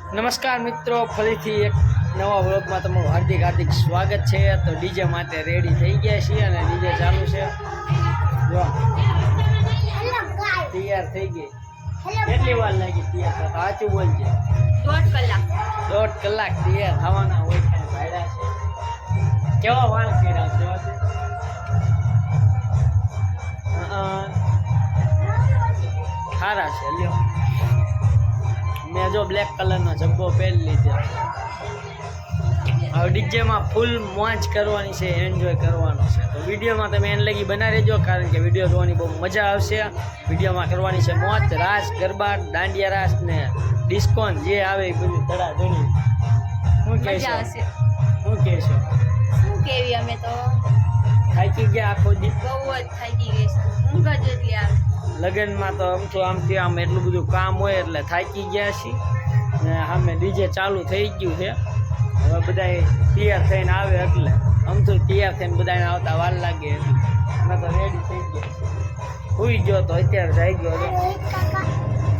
નમસ્કાર મિત્રો, ફરીથી એક નવા વ્લોગમાં તમારું હાર્દિક સ્વાગત છે। તો ડીજે માટે રેડી થઈ ગયા છીએ અને ડીજે ચાલુ છે। જો તૈયાર થઈ ગઈ। કેટલી વાર લાગી તૈયાર થતા? સાચું બોલજે। 1.5 કલાક। 1.5 કલાક તૈયાર થવાના હોય છે। ભાઈડા છે કેવા વાળ કર્યા છે? ખારા છે લ્યો। मैं जो ब्लैक कलर नो जब्बो पहन लीधो। હવે ડીજે માં ફૂલ મોજ કરવાની છે, એન્જોય કરવાનો છે। તો વિડીયોમાં તમે એન લગી બના રહેજો, કારણ કે વિડીયો જોવાની બહુ મજા આવશે। વિડીયોમાં કરવાની છે મોજ, રાસ, ગરબા, દાંડિયા રાસ ને ડિસ્કોન જે આવે એ બધું ધડાધડી। શું કહેશો? શું કહેશો? શું કેવી? અમે તો થાકી ગયા આખો દી, બહુ જ થાકી ગઈ છે। ઊંઘ જ એટલી આવે। લગનમાં તો આમથી આમ એટલું બધું કામ હોય એટલે થાકી ગયા છીએ ને સામે ડીજે ચાલુ થઈ ગયું છે। હવે બધા તૈયાર થઈને આવે એટલે તો તૈયાર થઈને બધાને આવતા વાર લાગે એટલે અમે તો રેડી થઈ ગયા। સુઈ ગયો તો અત્યારે થઈ ગયો।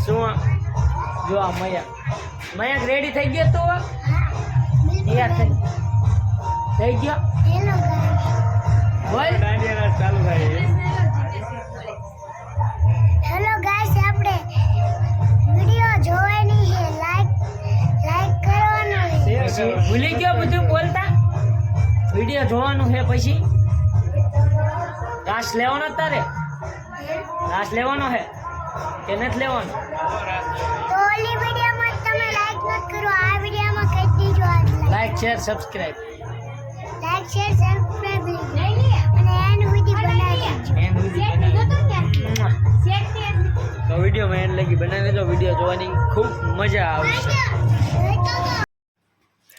શું જો આ મયંક રેડી થઈ ગયો તો તૈયાર થઈ ગયો બોલ। દાંડિયા રાસ ચાલુ થાય। हेलो गाइस, આપણે વિડિયો જોવાની છે, લાઈક કરવાનો છે। ભૂલી ગયો બધું બોલતા? વિડિયો જોવાનું છે પછી રાસ લેવાનો તારે? રાસ લેવાનો છે કે નથી લેવાનો? તો ઓલી વિડિયોમાં તમે લાઈક ન કરો, આ વિડિયોમાં કરી દીજો। Like share subscribe like share subscribe અને એન વિડિયો બનાવી તો વિડીયોમાં એન લગી બનાવી દેજો। વિડીયો જોવાની ખૂબ મજા આવશે।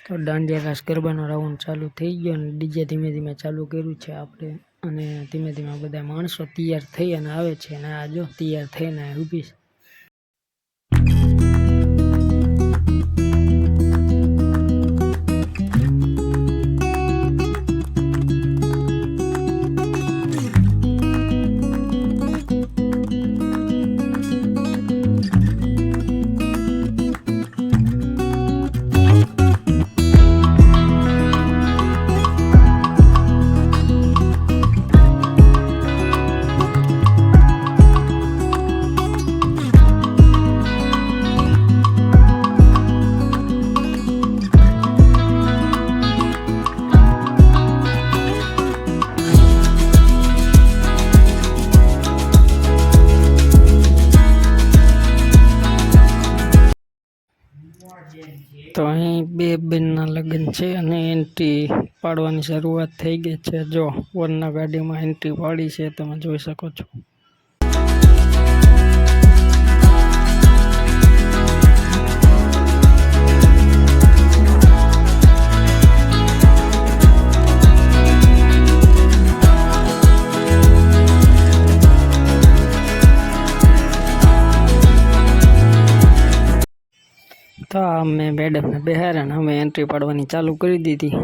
તો દાંડિયા રાસ ગરબાનો રાઉન્ડ ચાલુ થઈ ગયો અને ડીજે ધીમે ધીમે ચાલુ કર્યું છે આપણે, અને ધીમે ધીમે બધા માણસો તૈયાર થઈ અને આવે છે અને આ જો તૈયાર થઈને ઊભી છે। તો અહીં બે બેનના લગ્ન છે અને એન્ટ્રી પાડવાની શરૂઆત થઈ ગઈ છે। જો વરના ગાડીમાં એન્ટ્રી પાડી છે, તમે જોઈ શકો છો। તો અમે મેડમને બેહાર્યા ને અમે એન્ટ્રી પાડવાની ચાલુ કરી દીધી।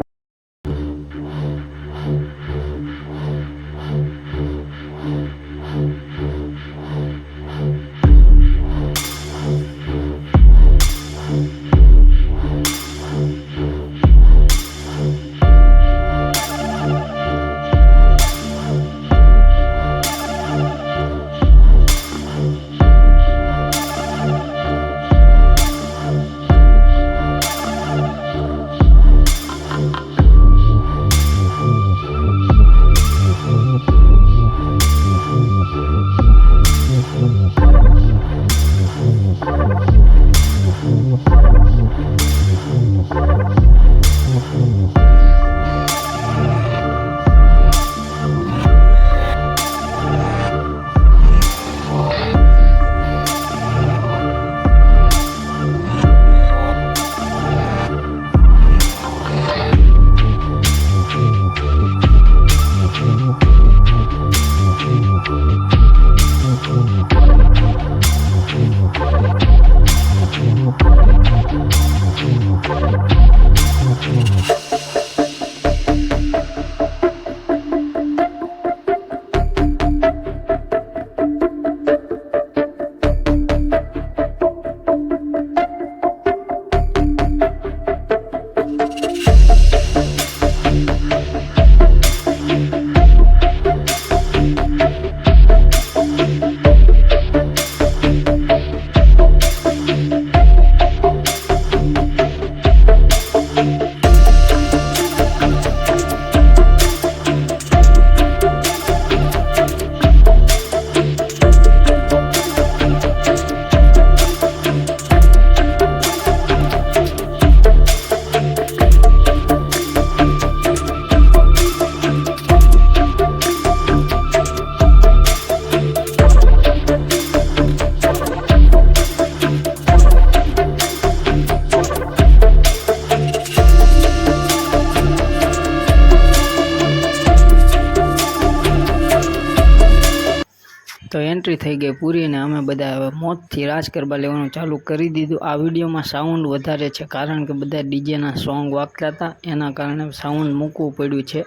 એન્ટ્રી થઈ ગઈ પૂરી ને અમે બધા હવે મોજથી રાજ ગરબા લેવાનું ચાલુ કરી દીધું. આ વિડીયોમાં સાઉન્ડ વધારે છે કારણ કે બધા ડીજેના સોંગ વાગતા હતા, એના કારણે સાઉન્ડ મૂકવું પડ્યું છે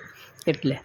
એટલે.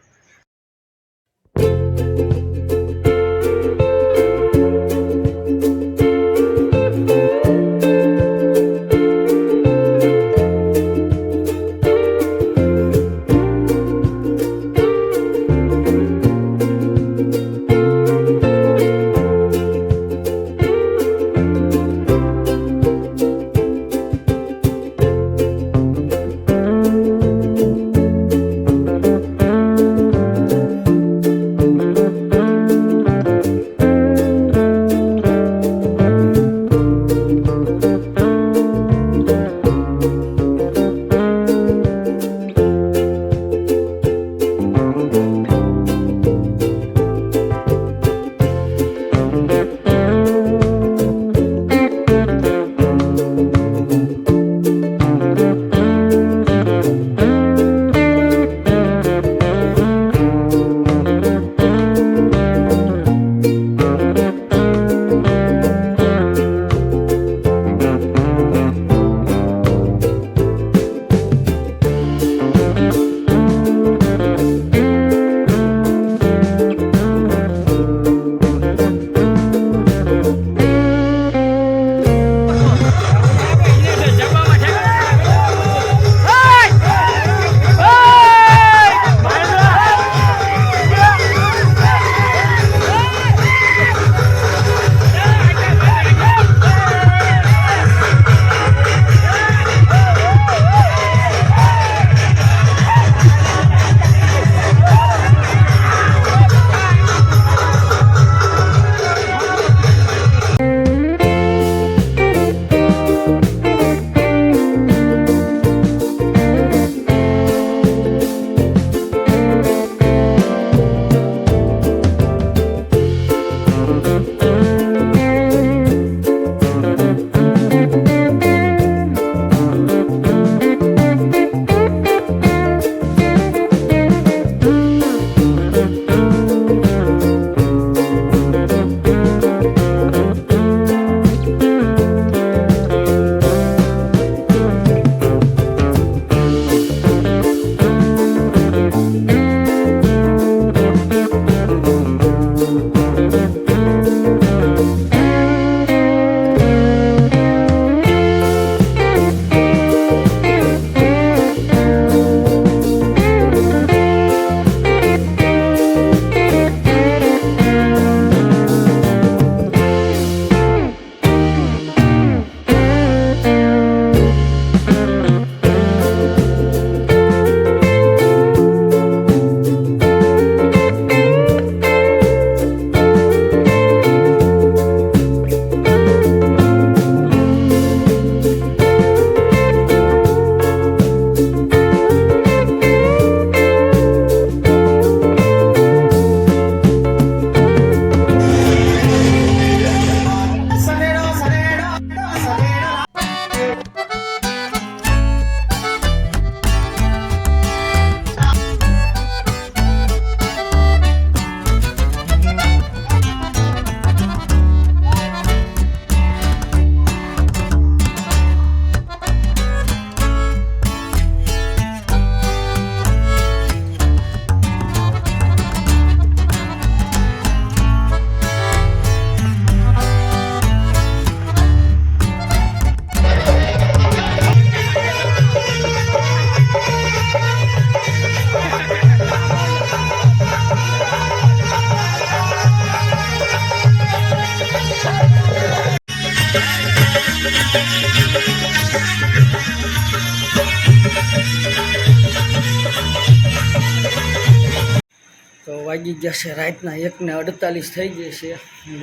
તો વાગી ગયા છે રાતના 1:48 થઈ ગઈ છે.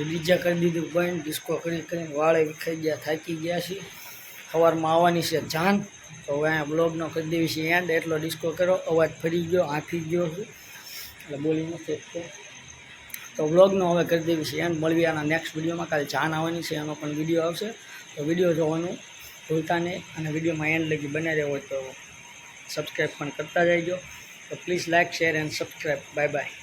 ડીજે કરી દીધું બંધ, ડિસ્કો કરી કરીને વાળે વિખાઈ ગયા, થાકી ગયા છીએ. સવારમાં આવવાની છે જાન. તો હવે અહીંયા બ્લોગનો કરી દેવી છે એન્ડ. એટલો ડિસ્કો કર્યો, અવાજ ફરી ગયો, હાંફી ગયો છું એટલે બોલી નથી શકતો. તો બ્લોગનો હવે કરી દેવી છે એન્ડ. મળવી આના નેક્સ્ટ વિડીયોમાં. કાલે જાન આવવાની છે, એનો પણ વિડીયો આવશે. તો વિડીયો જોવાનું ભૂલતા નહીં અને વિડીયોમાં એન્ડ લગી બને રહ્યો હોય તો સબસ્ક્રાઈબ પણ કરતા જઈજો. તો please like, share and subscribe. Bye bye.